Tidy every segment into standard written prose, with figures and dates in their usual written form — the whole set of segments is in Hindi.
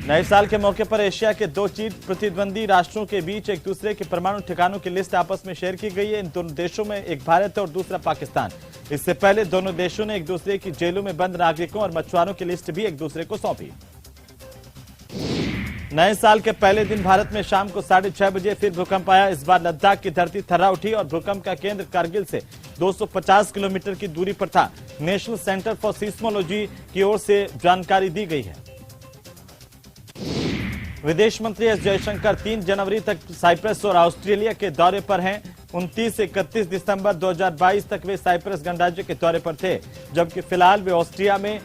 नए साल के मौके पर एशिया के दो चीन प्रतिद्वंदी राष्ट्रों के बीच एक दूसरे के परमाणु ठिकानों की लिस्ट आपस में शेयर की गई है। इन दोनों देशों में एक भारत है और दूसरा पाकिस्तान। इससे पहले दोनों देशों ने एक दूसरे की जेलों में बंद नागरिकों और मछुआरों की लिस्ट भी एक दूसरे को सौंपी। नए साल के पहले दिन भारत में शाम को 6:30 बजे फिर भूकंप आया। इस बार लद्दाख की धरती थर्रा उठी और भूकंप का केंद्र कारगिल से 250 किलोमीटर की दूरी पर था। नेशनल सेंटर फॉर सिस्मोलॉजी की ओर से जानकारी दी गई है। विदेश मंत्री एस जयशंकर 3 जनवरी तक साइप्रस और ऑस्ट्रेलिया के दौरे पर हैं। 29 से 31 दिसंबर 2022 तक वे साइप्रस गणराज्य के दौरे पर थे, जबकि फिलहाल वे ऑस्ट्रिया में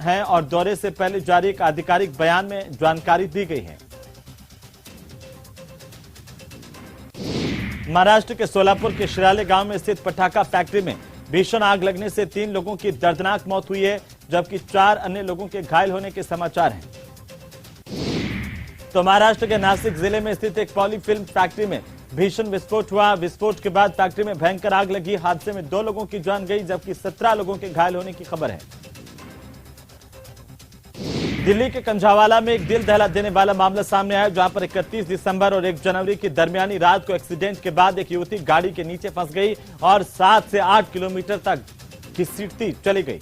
हैं और दौरे से पहले जारी एक आधिकारिक बयान में जानकारी दी गई है। महाराष्ट्र के सोलापुर के शिराले गांव में स्थित पटाखा फैक्ट्री में भीषण आग लगने से 3 लोगों की दर्दनाक मौत हुई है, जबकि 4 अन्य लोगों के घायल होने के समाचार हैं। तो महाराष्ट्र के नासिक जिले में स्थित एक पॉलीफिल्म फैक्ट्री में भीषण विस्फोट हुआ। विस्फोट के बाद फैक्ट्री में भयंकर आग लगी। हादसे में 2 लोगों की जान गई, जबकि 17 लोगों के घायल होने की खबर है। दिल्ली के कंझावाला में एक दिल दहला देने वाला मामला सामने आया, जहां पर 31 दिसंबर और 1 जनवरी की दरमियानी रात को एक्सीडेंट के बाद एक युवती गाड़ी के नीचे फंस गई और 7 से 8 किलोमीटर तक घसीटती चली गई।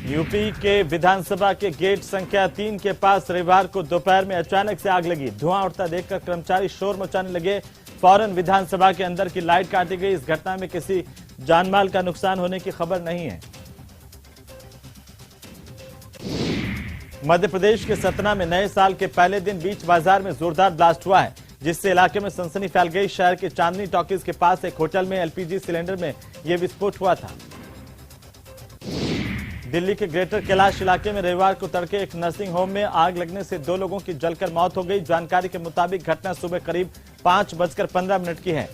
यूपी के विधानसभा के गेट संख्या 3 के पास रविवार को दोपहर में अचानक से आग लगी। धुआं उठता देखकर कर्मचारी शोर मचाने लगे। फौरन विधानसभा के अंदर की लाइट काटी गई। इस घटना में किसी जानमाल का नुकसान होने की खबर नहीं है। मध्य प्रदेश के सतना में नए साल के पहले दिन बीच बाजार में जोरदार ब्लास्ट हुआ है, जिससे इलाके में सनसनी फैल गई। शहर के चांदनी टॉकीज के पास एक होटल में एलपीजी सिलेंडर में यह विस्फोट हुआ था। दिल्ली के ग्रेटर कैलाश इलाके में रविवार को तड़के एक नर्सिंग होम में आग लगने से 2 लोगों की जलकर मौत हो गई। जानकारी के मुताबिक घटना सुबह करीब 5:15 की है।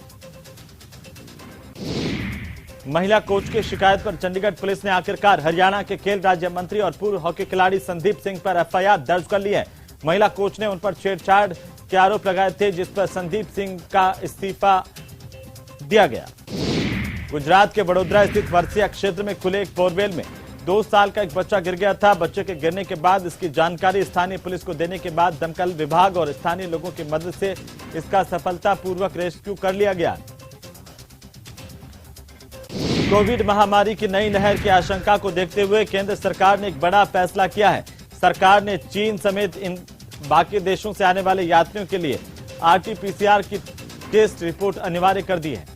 महिला कोच की शिकायत पर चंडीगढ़ पुलिस ने आखिरकार हरियाणा के खेल राज्य मंत्री और पूर्व हॉकी खिलाड़ी संदीप सिंह पर एफआईआर दर्ज कर ली है। महिला कोच ने उन पर छेड़छाड़ के आरोप लगाए थे, जिस पर संदीप सिंह का इस्तीफा दिया गया। गुजरात के वडोदरा स्थित वर्सिया क्षेत्र में खुले एक बोरवेल में 2 साल का एक बच्चा गिर गया था। बच्चे के गिरने के बाद इसकी जानकारी स्थानीय पुलिस को देने के बाद दमकल विभाग और स्थानीय लोगों की मदद से इसका सफलतापूर्वक रेस्क्यू कर लिया गया। कोविड महामारी की नई लहर की आशंका को देखते हुए केंद्र सरकार ने एक बड़ा फैसला किया है। सरकार ने चीन समेत इन बाकी देशों से आने वाले यात्रियों के लिए आरटी-पीसीआर की टेस्ट रिपोर्ट अनिवार्य कर दी है।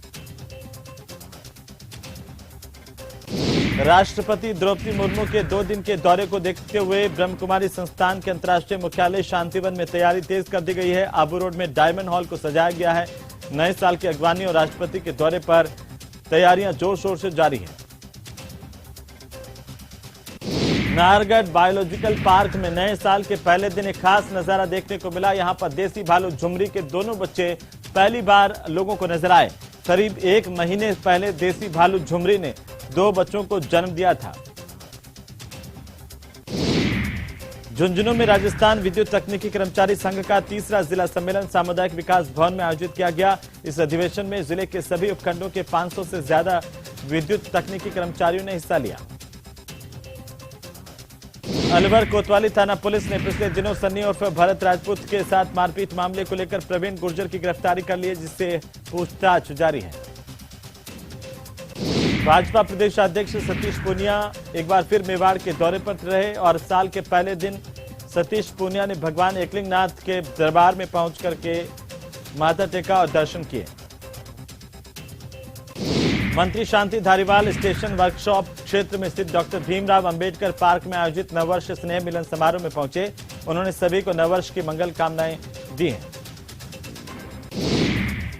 राष्ट्रपति द्रौपदी मुर्मू के 2 दिन के दौरे को देखते हुए ब्रह्मकुमारी संस्थान के अंतर्राष्ट्रीय मुख्यालय शांतिवन में तैयारी तेज कर दी गई है। आबू रोड में डायमंड हॉल को सजाया गया है। नए साल की अगवानी और राष्ट्रपति के दौरे पर तैयारियां जोर शोर से जारी हैं। नाहरगढ़ बायोलॉजिकल पार्क में नए साल के पहले दिन एक खास नजारा देखने को मिला। यहां पर देसी भालू झुमरी के दोनों बच्चे पहली बार लोगों को नजर आए। करीब 1 महीने पहले देसी भालू झुमरी ने 2 बच्चों को जन्म दिया था। झुंझुनू में राजस्थान विद्युत तकनीकी कर्मचारी संघ का 3रा जिला सम्मेलन सामुदायिक विकास भवन में आयोजित किया गया। इस अधिवेशन में जिले के सभी उपखंडों के 500 से ज्यादा विद्युत तकनीकी कर्मचारियों ने हिस्सा लिया। अलवर कोतवाली थाना पुलिस ने पिछले दिनों सन्नी उर्फ भरत राजपूत के साथ मारपीट मामले को लेकर प्रवीण गुर्जर की गिरफ्तारी कर ली है, जिससे पूछताछ जारी है। भाजपा प्रदेश अध्यक्ष सतीश पूनिया एक बार फिर मेवाड़ के दौरे पर रहे और साल के पहले दिन सतीश पूनिया ने भगवान एकलिंगनाथ के दरबार में पहुंच करके माथा टेका और दर्शन किए। मंत्री शांति धारीवाल स्टेशन वर्कशॉप क्षेत्र में स्थित डॉक्टर भीमराव अंबेडकर पार्क में आयोजित नववर्ष स्नेह मिलन समारोह में पहुंचे। उन्होंने सभी को नववर्ष की मंगल कामनाएं दी हैं।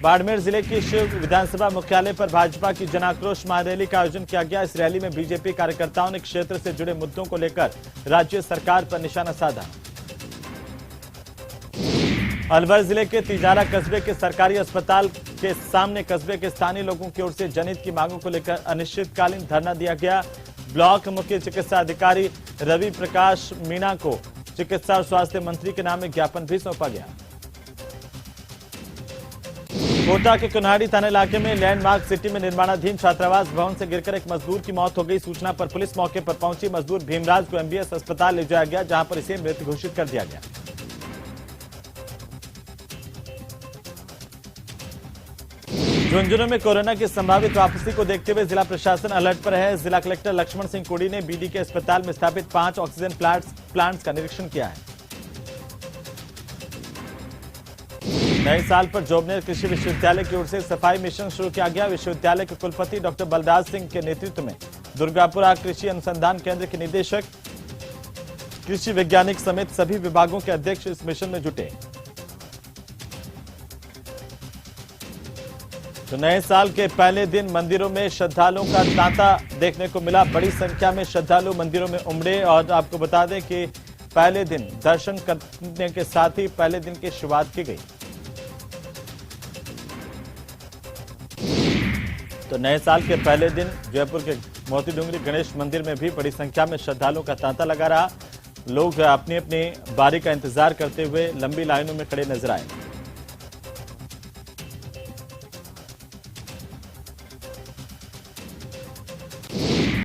बाड़मेर जिले की शिव विधानसभा मुख्यालय पर भाजपा की जनाक्रोश महारैली का आयोजन किया गया। इस रैली में बीजेपी कार्यकर्ताओं ने क्षेत्र से जुड़े मुद्दों को लेकर राज्य सरकार पर निशाना साधा। अलवर जिले के तिजारा कस्बे के सरकारी अस्पताल के सामने कस्बे के स्थानीय लोगों की ओर से जनहित की मांगों को लेकर अनिश्चितकालीन धरना दिया गया। ब्लॉक मुख्य चिकित्सा अधिकारी रवि प्रकाश मीणा को चिकित्सा और स्वास्थ्य मंत्री के नाम में ज्ञापन भी सौंपा गया। कोटा के कुन्हाड़ी थाना इलाके में लैंडमार्क सिटी में निर्माणाधीन छात्रावास भवन से गिरकर एक मजदूर की मौत हो गई। सूचना पर पुलिस मौके पर पहुंची। मजदूर भीमराज को एमबीएस अस्पताल ले जाया गया, जहां पर इसे मृत घोषित कर दिया गया। झुंझुनू में कोरोना की संभावित वापसी को देखते हुए जिला प्रशासन अलर्ट पर है। जिला कलेक्टर लक्ष्मण सिंह कुड़ी ने बीडी के अस्पताल में स्थापित 5 ऑक्सीजन प्लांट्स का निरीक्षण किया है। नए साल पर जोबनेर कृषि विश्वविद्यालय की ओर से सफाई मिशन शुरू किया गया। विश्वविद्यालय के कुलपति डॉक्टर बलराज सिंह के नेतृत्व में दुर्गापुरा कृषि अनुसंधान केंद्र के निदेशक, कृषि वैज्ञानिक समेत सभी विभागों के अध्यक्ष इस मिशन में जुटे। तो नए साल के पहले दिन मंदिरों में श्रद्धालुओं का तांता देखने को मिला। बड़ी संख्या में श्रद्धालु मंदिरों में उमड़े और आपको बता दें कि पहले दिन दर्शन करने के साथ ही पहले दिन की शुरुआत की गई। तो नए साल के पहले दिन जयपुर के मोती डूंगरी गणेश मंदिर में भी बड़ी संख्या में श्रद्धालुओं का तांता लगा रहा। लोग अपनी अपनी बारी का इंतजार करते हुए लंबी लाइनों में खड़े नजर आए।